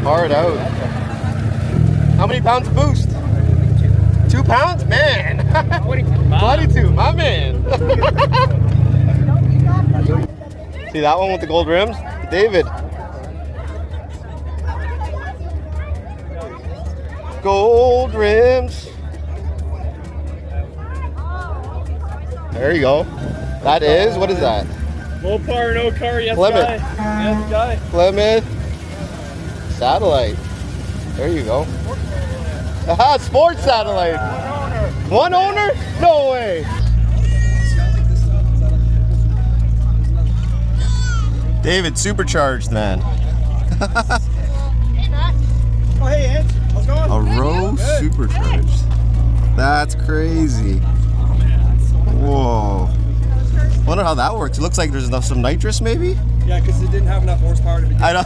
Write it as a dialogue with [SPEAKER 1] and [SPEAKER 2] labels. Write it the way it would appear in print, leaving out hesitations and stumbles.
[SPEAKER 1] Hard out. How many pounds of boost? 2 pounds? Man. 22, my man. See that one with the gold rims? David. Gold rims. There you go. That is, what is that?
[SPEAKER 2] Mopar, no car, yes
[SPEAKER 1] Plymouth.
[SPEAKER 2] guy. Yes guy.
[SPEAKER 1] Plymouth. Satellite. There you go. Aha, sports satellite. One owner? No way. David, supercharged, man.
[SPEAKER 2] Oh, hey, Ed. How's it going?
[SPEAKER 1] A row supercharged. That's crazy. Whoa. Wonder how that works. It looks like there's some nitrous, maybe?
[SPEAKER 2] Yeah, because it didn't have enough horsepower to begin.
[SPEAKER 1] I know.